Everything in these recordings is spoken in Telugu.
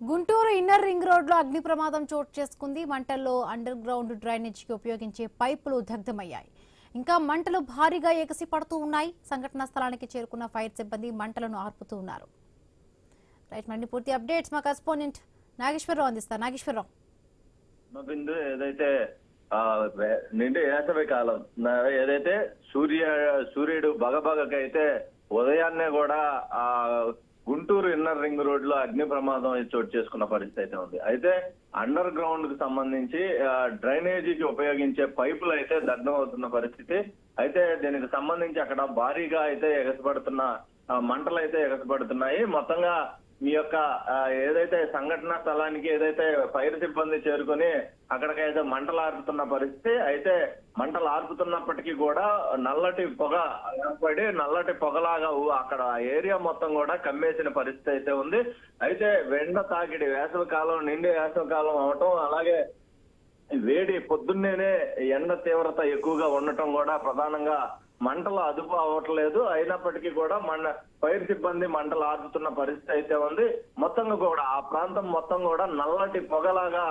గుంటూరు ఇన్నర్ రింగ్ రోడ్లో అగ్ని ప్రమాదం చోటు చేసుకుంది. మంటల్లో అండర్ గ్రౌండ్ డ్రైనేజీకి ఉపయోగించే పైపులు దగ్ధమయ్యాయి. ఇంకా మంటలు భారీగా ఎగసి పడుతూ ఉన్నాయి. సంఘటనా స్థలానికి చేరుకున్న ఫైర్ సిబ్బంది మంటలను ఆర్పుతూ ఉన్నారు. రైట్, మళ్ళీ పూర్తి అప్డేట్స్ మా కరెస్పాండెంట్ నాగేశ్వరరావు అందిస్తారు. నాగేశ్వరరావు, ఏదైతే నిండి వేసవి కాలం ఏదైతే సూర్యుడు బగబగకైతే ఉదయాన్నే కూడా గుంటూరు ఇన్నర్ రింగ్ రోడ్ లో అగ్ని ప్రమాదం చోటు చేసుకున్న పరిస్థితి అయితే ఉంది. అయితే అండర్ గ్రౌండ్ కు సంబంధించి డ్రైనేజీకి ఉపయోగించే పైపులు అయితే దగ్ధం అవుతున్న పరిస్థితి. అయితే దీనికి సంబంధించి అక్కడ భారీగా అయితే ఎగసిపడుతున్న మంటలు అయితే ఎగసిపడుతున్నాయి. మొత్తంగా ఈ యొక్క ఏదైతే సంఘటన స్థలానికి ఏదైతే ఫైర్ సిబ్బంది చేరుకొని అక్కడికైతే మంటలు ఆర్పుతున్న పరిస్థితి. అయితే మంటలు ఆర్పుతున్నప్పటికీ కూడా నల్లటి పొగ ఏర్పడి నల్లటి పొగలాగా అక్కడ ఏరియా మొత్తం కూడా కమ్మేసిన పరిస్థితి అయితే ఉంది. అయితే వెండ తాకిడి వేసవి కాలం నిండి వేసవి కాలం అవటం, అలాగే వేడి పొద్దున్నేనే ఎండ తీవ్రత ఎక్కువగా ఉండటం కూడా ప్రధానంగా మంటలు అదుపు అవ్వట్లేదు. అయినప్పటికీ కూడా ఫైర్ సిబ్బంది మంటలు ఆర్పుతున్న పరిస్థితి అయితే ఉంది. మొత్తంగా కూడా ఆ ప్రాంతం మొత్తం కూడా నల్లటి పొగలాగా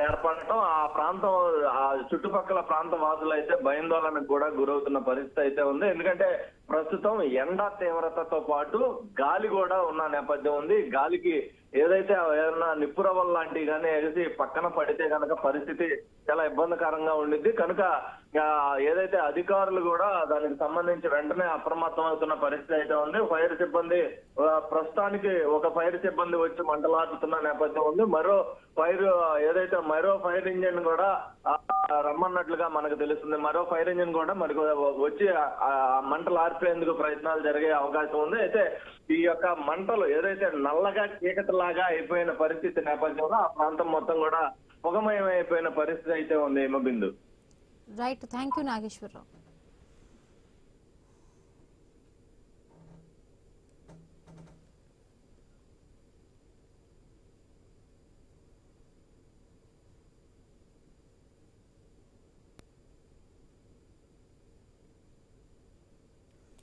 ఏర్పడటం, ఆ ప్రాంతం ఆ చుట్టుపక్కల ప్రాంత వాసులు అయితే భయాందోళనకు కూడా గురవుతున్న పరిస్థితి అయితే ఉంది. ఎందుకంటే ప్రస్తుతం ఎండ తీవ్రతతో పాటు గాలి కూడా ఉన్న నేపథ్యం ఉంది. గాలికి ఏదైతే ఏదైనా నిప్పురవ్వలు లాంటివి కానీ ఎగిసి పక్కన పడితే కనుక పరిస్థితి చాలా ఇబ్బందికరంగా ఉండిద్ది. కనుక ఏదైతే అధికారులు కూడా దానికి సంబంధించి వెంటనే అప్రమత్తం అవుతున్న పరిస్థితి అయితే ఉంది. ఫైర్ సిబ్బంది ప్రస్తుతానికి ఒక ఫైర్ సిబ్బంది వచ్చి మంటలాడుతున్న నేపథ్యం ఉంది. మరో ఫైర్ ఇంజిన్ కూడా రమ్మన్నట్లుగా మనకు తెలుస్తుంది. మరో ఫైర్ ఇంజిన్ కూడా మనకు వచ్చి మంటలు ఆర్పేందుకు ప్రయత్నాలు జరిగే అవకాశం ఉంది. అయితే ఈ యొక్క మంటలు ఏదైతే నల్లగా చీకటిలాగా అయిపోయిన పరిస్థితి నేపథ్యంలో ఆ ప్రాంతం మొత్తం కూడా పొగమయం అయిపోయిన పరిస్థితి అయితే ఉంది. Bindu. Right, thank you Nageswararao.